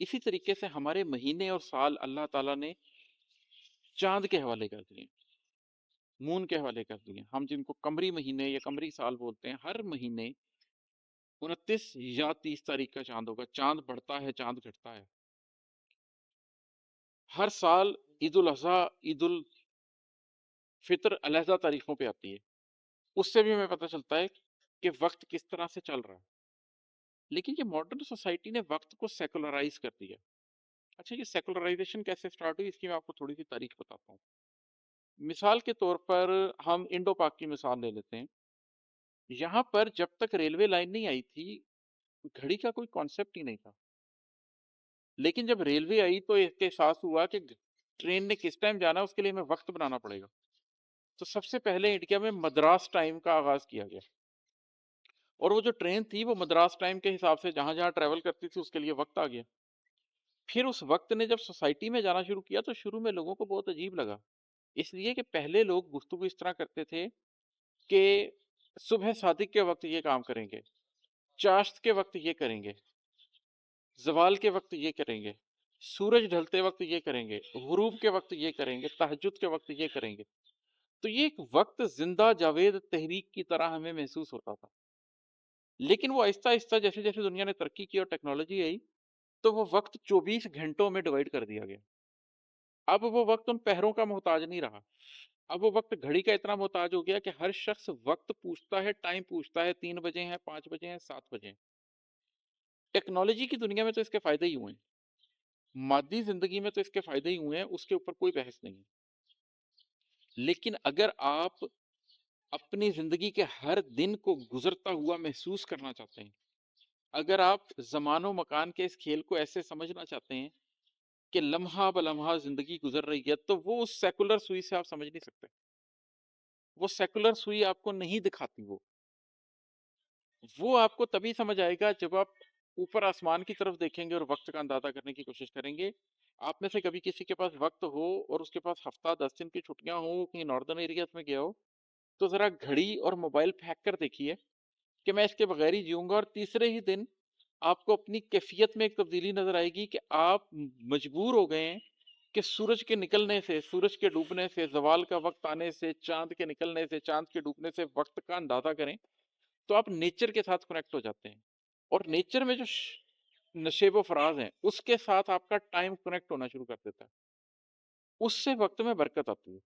اسی طریقے سے ہمارے مہینے اور سال اللہ تعالیٰ نے چاند کے حوالے کر دیے، مون کے حوالے کر دیے، ہم جن کو قمری مہینے یا قمری سال بولتے ہیں۔ ہر مہینے 29 یا 30 تاریخ کا چاند ہوگا، چاند بڑھتا ہے، چاند گھٹتا ہے۔ ہر سال عید الاضحیٰ، عید الفطر علیحدہ تاریخوں پہ آتی ہے، اس سے بھی ہمیں پتہ چلتا ہے کہ وقت کس طرح سے چل رہا ہے۔ لیکن یہ ماڈرن سوسائٹی نے وقت کو سیکولرائز کر دیا۔ اچھا، یہ سیکولرائزیشن کیسے سٹارٹ ہوئی، اس کی میں آپ کو تھوڑی سی تاریخ بتاتا ہوں۔ مثال کے طور پر ہم انڈو پاک کی مثال لے لیتے ہیں۔ یہاں پر جب تک ریلوے لائن نہیں آئی تھی، گھڑی کا کوئی کانسیپٹ ہی نہیں تھا۔ لیکن جب ریلوے آئی تو اس کے احساس ہوا کہ ٹرین نے کس ٹائم جانا ہے، اس کے لیے ہمیں وقت بنانا پڑے گا۔ تو سب سے پہلے انڈیا میں مدراس ٹائم کا آغاز کیا گیا، اور وہ جو ٹرین تھی وہ مدراس ٹائم کے حساب سے جہاں جہاں ٹریول کرتی تھی اس کے لیے وقت آ گیا۔ پھر اس وقت نے جب سوسائٹی میں جانا شروع کیا تو شروع میں لوگوں کو بہت عجیب لگا، اس لیے کہ پہلے لوگ گفتگو اس طرح کرتے تھے کہ صبح صادق کے وقت یہ کام کریں گے، چاشت کے وقت یہ کریں گے، زوال کے وقت یہ کریں گے، سورج ڈھلتے وقت یہ کریں گے، غروب کے وقت یہ کریں گے، تہجد کے وقت یہ کریں گے۔ تو یہ ایک وقت زندہ جاوید تحریک کی طرح ہمیں محسوس ہوتا تھا۔ لیکن وہ آہستہ آہستہ جیسے جیسے دنیا نے ترقی کی اور ٹیکنالوجی آئی تو وہ وقت 24 گھنٹوں میں ڈیوائڈ کر دیا گیا۔ اب وہ وقت ان پہروں کا محتاج نہیں رہا، اب وہ وقت گھڑی کا اتنا محتاج ہو گیا کہ ہر شخص وقت پوچھتا ہے، ٹائم پوچھتا ہے، 3 بجے ہیں، 5 بجے ہیں، 7 بجے ہیں۔ ٹیکنالوجی کی دنیا میں تو اس کے فائدے ہی ہوئے ہیں، مادی زندگی میں تو اس کے فائدے ہی ہوئے ہیں، اس کے اوپر کوئی بحث نہیں ہے۔ لیکن اگر آپ اپنی زندگی کے ہر دن کو گزرتا ہوا محسوس کرنا چاہتے ہیں، اگر آپ زمان و مکان کے اس کھیل کو ایسے سمجھنا چاہتے ہیں کہ لمحہ بلمحہ زندگی گزر رہی ہے، تو وہ اس سیکولر سوئی سے آپ سمجھ نہیں سکتے۔ وہ سیکولر سوئی آپ کو نہیں دکھاتی، وہ آپ کو تبھی سمجھ آئے گا جب آپ اوپر آسمان کی طرف دیکھیں گے اور وقت کا اندازہ کرنے کی کوشش کریں گے۔ آپ میں سے کبھی کسی کے پاس وقت ہو اور اس کے پاس ہفتہ 10 دن کی چھٹیاں ہوں، کہیں ناردرن ایریاز میں گیا ہو، تو ذرا گھڑی اور موبائل پھینک کر دیکھیے کہ میں اس کے بغیر ہی جیوں گا، اور تیسرے ہی دن آپ کو اپنی کیفیت میں ایک تبدیلی نظر آئے گی کہ آپ مجبور ہو گئے ہیں کہ سورج کے نکلنے سے، سورج کے ڈوبنے سے، زوال کا وقت آنے سے، چاند کے نکلنے سے، چاند کے ڈوبنے سے وقت کا اندازہ کریں۔ تو آپ نیچر کے ساتھ کنیکٹ ہو جاتے ہیں، اور نیچر میں جو نشیب و فراز ہیں اس کے ساتھ آپ کا ٹائم کنیکٹ ہونا شروع کر دیتا ہے، اس سے وقت میں برکت آتی ہے۔